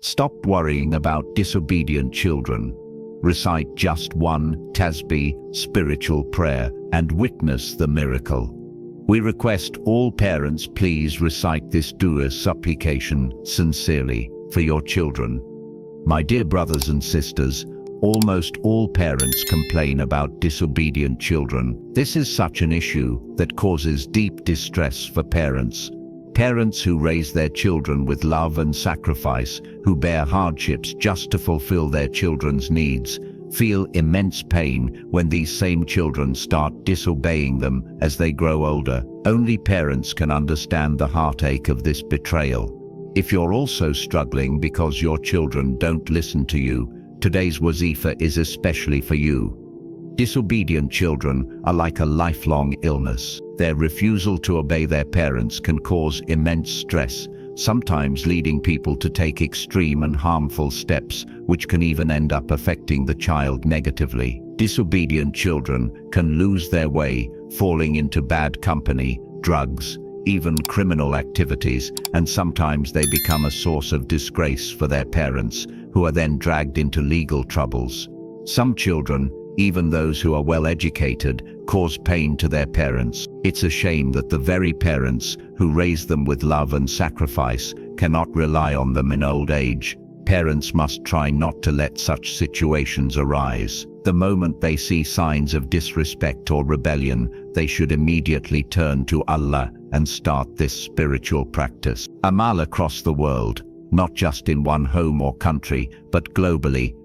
Stop worrying about disobedient children. Recite just one Tasbih spiritual prayer and witness the miracle. We request all parents please recite this dua supplication sincerely for your children. My dear brothers and sisters, almost all parents complain about disobedient children. This is such an issue that causes deep distress for parents. Parents who raise their children with love and sacrifice, who bear hardships just to fulfill their children's needs, feel immense pain when these same children start disobeying them as they grow older. Only parents can understand the heartache of this betrayal. If you're also struggling because your children don't listen to you, today's Wazifa is especially for you. Disobedient children are like a lifelong illness. Their refusal to obey their parents can cause immense stress, sometimes leading people to take extreme and harmful steps, which can even end up affecting the child negatively. Disobedient children can lose their way, falling into bad company, drugs, even criminal activities, and sometimes they become a source of disgrace for their parents, who are then dragged into legal troubles. Some children, even those who are well educated, cause pain to their parents. It's a shame that the very parents who raise them with love and sacrifice cannot rely on them in old age. Parents must try not to let such situations arise. The moment they see signs of disrespect or rebellion, they should immediately turn to Allah and start this spiritual practice. Amal across the world, not just in one home or country, but globally,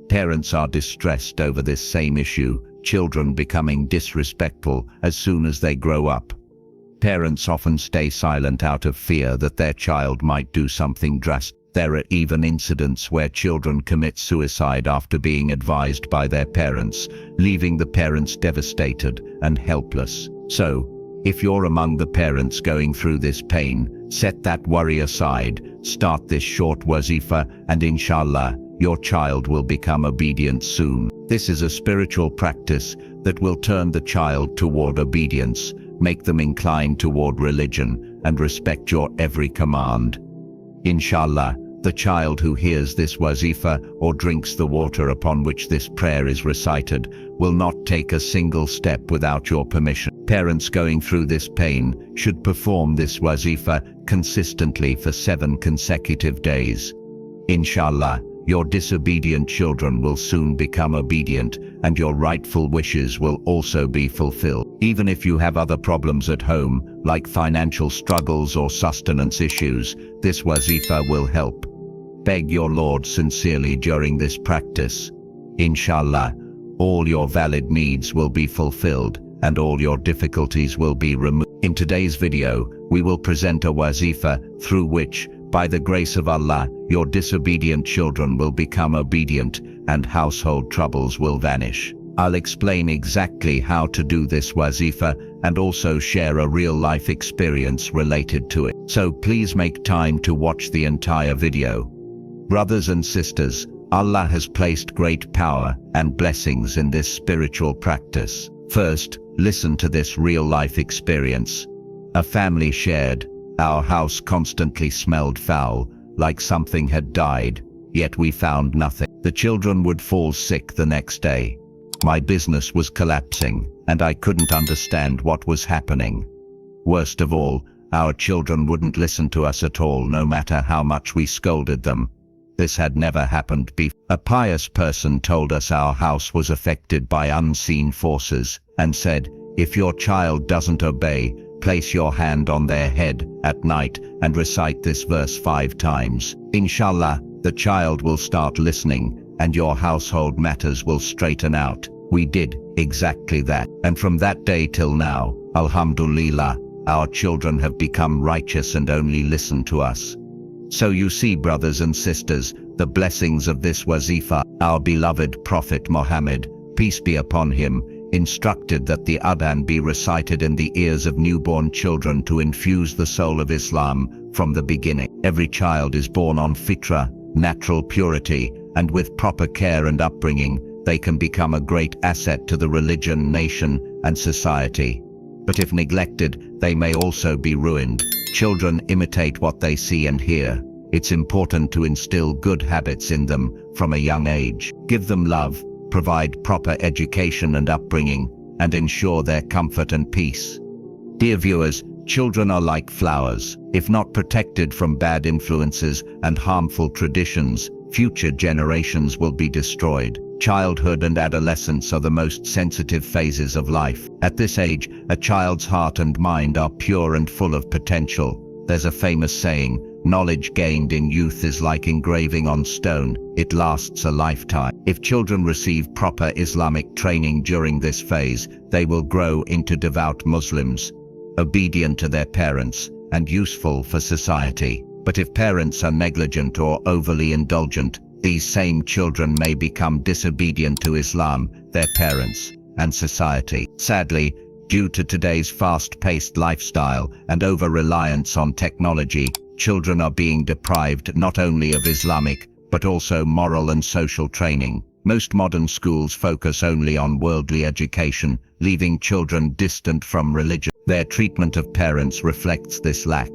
parents are distressed over this same issue, children becoming disrespectful as soon as they grow up. Parents often stay silent out of fear that their child might do something drastic. There are even incidents where children commit suicide after being advised by their parents, leaving the parents devastated and helpless. So, if you're among the parents going through this pain, set that worry aside, start this short wazifa, and inshallah, your child will become obedient soon. This is a spiritual practice that will turn the child toward obedience, make them inclined toward religion, and respect your every command. Inshallah, the child who hears this wazifa or drinks the water upon which this prayer is recited will not take a single step without your permission. Parents going through this pain should perform this wazifa consistently for 7 consecutive days. Inshallah, your disobedient children will soon become obedient, and your rightful wishes will also be fulfilled. Even if you have other problems at home, like financial struggles or sustenance issues, this wazifa will help. Beg your Lord sincerely during this practice. Inshallah, all your valid needs will be fulfilled, and all your difficulties will be removed. In today's video, we will present a wazifa through which, by the grace of Allah, your disobedient children will become obedient and household troubles will vanish. I'll explain exactly how to do this wazifa and also share a real-life experience related to it. So please make time to watch the entire video. Brothers and sisters, Allah has placed great power and blessings in this spiritual practice. First, listen to this real-life experience. A family shared, "Our house constantly smelled foul, like something had died, yet we found nothing. The children would fall sick the next day. My business was collapsing, and I couldn't understand what was happening. Worst of all, our children wouldn't listen to us at all, no matter how much we scolded them. This had never happened before. A pious person told us our house was affected by unseen forces, and said, if your child doesn't obey, place your hand on their head at night and recite this verse 5 times. Inshallah, the child will start listening, and your household matters will straighten out." We did exactly that. And from that day till now, Alhamdulillah, our children have become righteous and only listen to us. So you see, brothers and sisters, the blessings of this wazifa. Our beloved Prophet Muhammad, peace be upon him, instructed that the adhan be recited in the ears of newborn children to infuse the soul of Islam from the beginning. Every child is born on fitra, natural purity, and with proper care and upbringing, they can become a great asset to the religion, nation, and society. But if neglected, they may also be ruined. Children imitate what they see and hear. It's important to instill good habits in them from a young age. Give them love, provide proper education and upbringing, and ensure their comfort and peace. Dear viewers, children are like flowers. If not protected from bad influences and harmful traditions, future generations will be destroyed. Childhood and adolescence are the most sensitive phases of life. At this age, a child's heart and mind are pure and full of potential. There's a famous saying, knowledge gained in youth is like engraving on stone. It lasts a lifetime. If children receive proper Islamic training during this phase, they will grow into devout Muslims, obedient to their parents, and useful for society. But if parents are negligent or overly indulgent, these same children may become disobedient to Islam, their parents, and society. Sadly, due to today's fast-paced lifestyle and over-reliance on technology, children are being deprived not only of Islamic, but also moral and social training. Most modern schools focus only on worldly education, leaving children distant from religion. Their treatment of parents reflects this lack.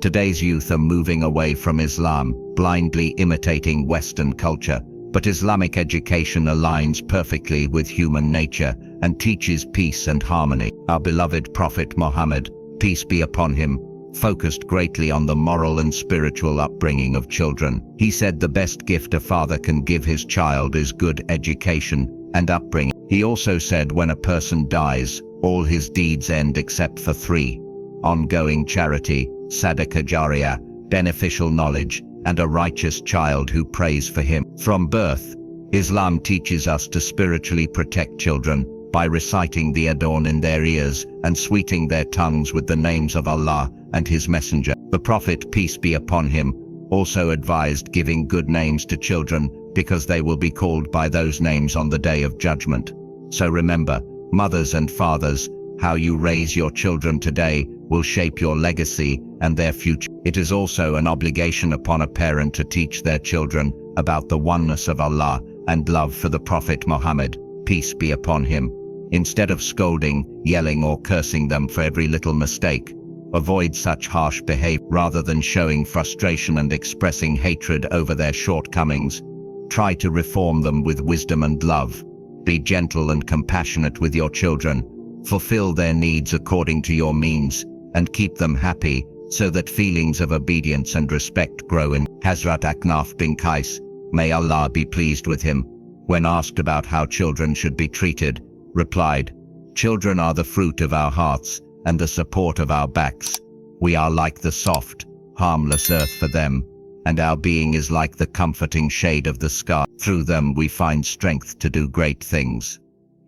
Today's youth are moving away from Islam, blindly imitating Western culture, but Islamic education aligns perfectly with human nature and teaches peace and harmony. Our beloved Prophet Muhammad, peace be upon him, focused greatly on the moral and spiritual upbringing of children. He said the best gift a father can give his child is good education and upbringing. He also said when a person dies, all his deeds end except for three: ongoing charity, sadaqah jariyah, beneficial knowledge, and a righteous child who prays for him. From birth, Islam teaches us to spiritually protect children by reciting the adhan in their ears and sweetening their tongues with the names of Allah and His Messenger. The Prophet, peace be upon him, also advised giving good names to children because they will be called by those names on the Day of Judgment. So remember, mothers and fathers, how you raise your children today will shape your legacy and their future. It is also an obligation upon a parent to teach their children about the oneness of Allah and love for the Prophet Muhammad, peace be upon him. Instead of scolding, yelling or cursing them for every little mistake, avoid such harsh behavior. Rather than showing frustration and expressing hatred over their shortcomings, try to reform them with wisdom and love. Be gentle and compassionate with your children. Fulfill their needs according to your means, and keep them happy, so that feelings of obedience and respect grow in. Hazrat Aknaf bin Qais, may Allah be pleased with him, when asked about how children should be treated, replied, "Children are the fruit of our hearts and the support of our backs. We are like the soft, harmless earth for them, and our being is like the comforting shade of the sky. Through them we find strength to do great things.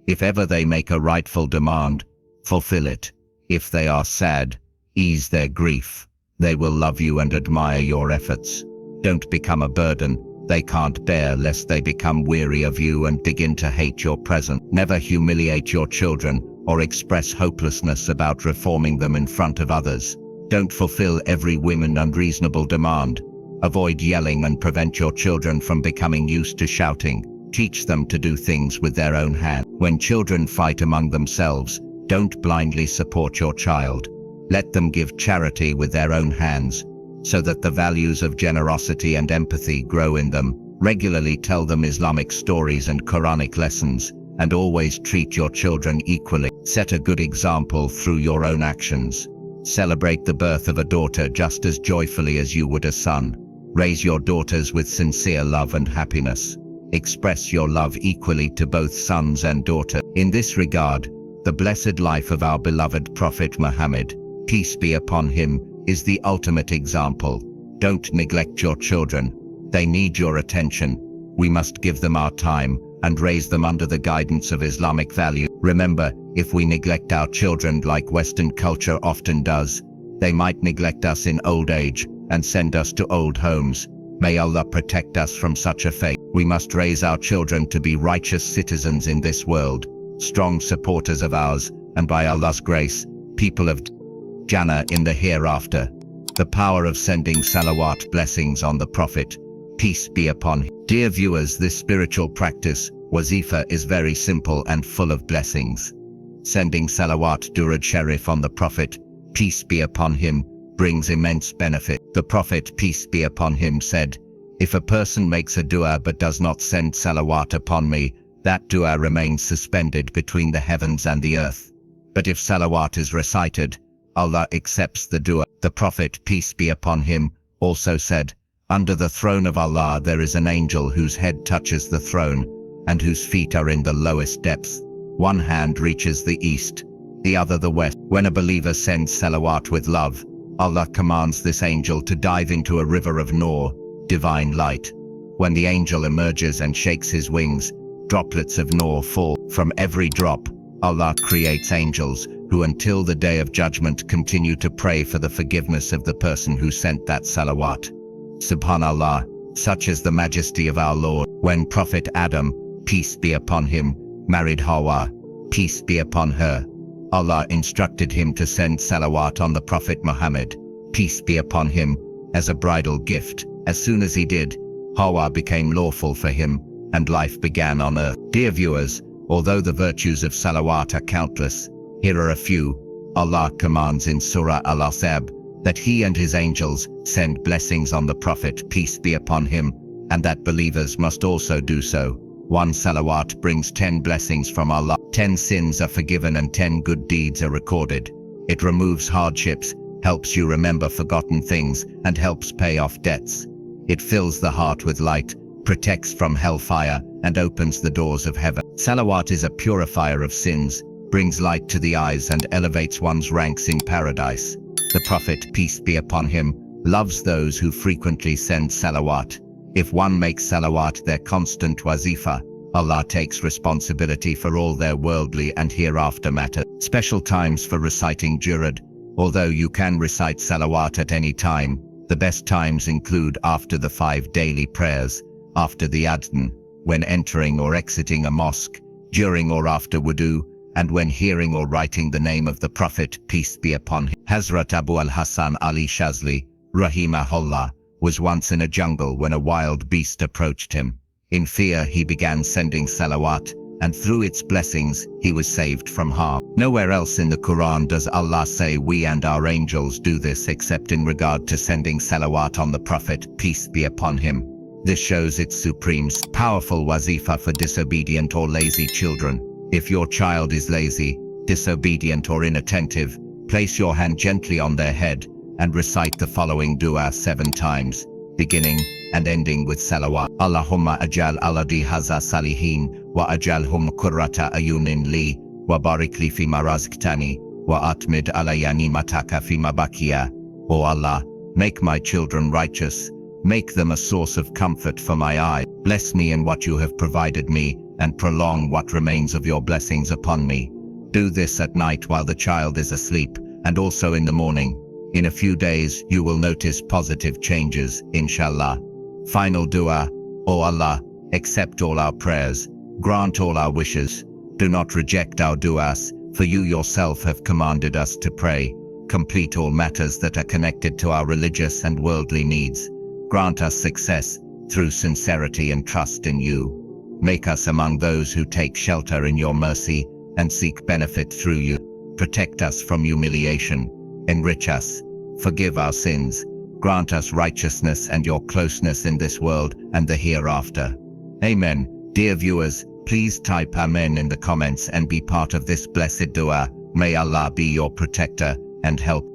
If ever they make a rightful demand, fulfill it. If they are sad, ease their grief. They will love you and admire your efforts. Don't become a burden they can't bear, lest they become weary of you and begin to hate your presence. Never humiliate your children or express hopelessness about reforming them in front of others. Don't fulfill every whim and unreasonable demand. Avoid yelling and prevent your children from becoming used to shouting. Teach them to do things with their own hand. When children fight among themselves, don't blindly support your child. Let them give charity with their own hands, so that the values of generosity and empathy grow in them. Regularly tell them Islamic stories and Quranic lessons, and always treat your children equally. Set a good example through your own actions. Celebrate the birth of a daughter just as joyfully as you would a son. Raise your daughters with sincere love and happiness. Express your love equally to both sons and daughters. In this regard, the blessed life of our beloved Prophet Muhammad, peace be upon him, is the ultimate example. Don't neglect your children. They need your attention. We must give them our time and raise them under the guidance of Islamic value. Remember, if we neglect our children like Western culture often does, they might neglect us in old age and send us to old homes. May Allah protect us from such a fate. We must raise our children to be righteous citizens in this world, strong supporters of ours, and by Allah's grace, people of Jannah in the hereafter. The power of sending salawat, blessings on the Prophet, peace be upon him. Dear viewers, this spiritual practice, Wazifa, is very simple and full of blessings. Sending salawat durud sharif on the Prophet, peace be upon him, brings immense benefit. The Prophet, peace be upon him, said, "If a person makes a dua but does not send salawat upon me, that dua remains suspended between the heavens and the earth. But if salawat is recited, Allah accepts the dua." The Prophet, peace be upon him, also said, "Under the throne of Allah there is an angel whose head touches the throne, and whose feet are in the lowest depths. One hand reaches the east, the other the west. When a believer sends salawat with love, Allah commands this angel to dive into a river of Nur, divine light. When the angel emerges and shakes his wings, droplets of Nur fall. From every drop, Allah creates angels who until the day of judgment continue to pray for the forgiveness of the person who sent that salawat. Subhanallah, such is the majesty of our Lord. When Prophet Adam, peace be upon him, married Hawa, peace be upon her, Allah instructed him to send salawat on the Prophet Muhammad, peace be upon him, as a bridal gift. As soon as he did, Hawa became lawful for him, and life began on earth. Dear viewers, although the virtues of salawat are countless, here are a few. Allah commands in Surah Al-Ahzab that He and His angels send blessings on the Prophet, peace be upon him, and that believers must also do so. One salawat brings 10 blessings from Allah. 10 sins are forgiven and 10 good deeds are recorded. It removes hardships, helps you remember forgotten things, and helps pay off debts. It fills the heart with light, protects from hellfire, and opens the doors of heaven. Salawat is a purifier of sins, brings light to the eyes, and elevates one's ranks in paradise. The Prophet, peace be upon him, loves those who frequently send salawat. If one makes salawat their constant wazifa, Allah takes responsibility for all their worldly and hereafter matters. Special times for reciting Jurad. Although you can recite salawat at any time, the best times include after the 5 daily prayers, after the adhan, when entering or exiting a mosque, during or after wudu, and when hearing or writing the name of the Prophet, peace be upon him. Hazrat Abu al-Hasan Ali Shazli, rahimahullah, was once in a jungle when a wild beast approached him. In fear he began sending salawat, and through its blessings he was saved from harm. Nowhere else in the Qur'an does Allah say we and our angels do this except in regard to sending salawat on the Prophet, peace be upon him. This shows its supreme, powerful wazifa for disobedient or lazy children. If your child is lazy, disobedient or inattentive, place your hand gently on their head and recite the following dua 7 times, beginning and ending with salawat. Allahumma ajal aladi haza salihin, wa ajalhum qurrata ayunin li, wa barik li fima razqtani, wa atmid alayani mataka fima bakiya. O Allah, make my children righteous, make them a source of comfort for my eye. Bless me in what you have provided me, and prolong what remains of your blessings upon me. Do this at night while the child is asleep, and also in the morning. In a few days you will notice positive changes, inshallah. Final dua. O Allah, accept all our prayers, grant all our wishes. Do not reject our duas, for you yourself have commanded us to pray. Complete all matters that are connected to our religious and worldly needs. Grant us success through sincerity and trust in you. Make us among those who take shelter in your mercy and seek benefit through you. Protect us from humiliation. Enrich us, forgive our sins, grant us righteousness and your closeness in this world and the hereafter. Amen. Dear viewers, please type Amen in the comments and be part of this blessed dua. May Allah be your protector and help.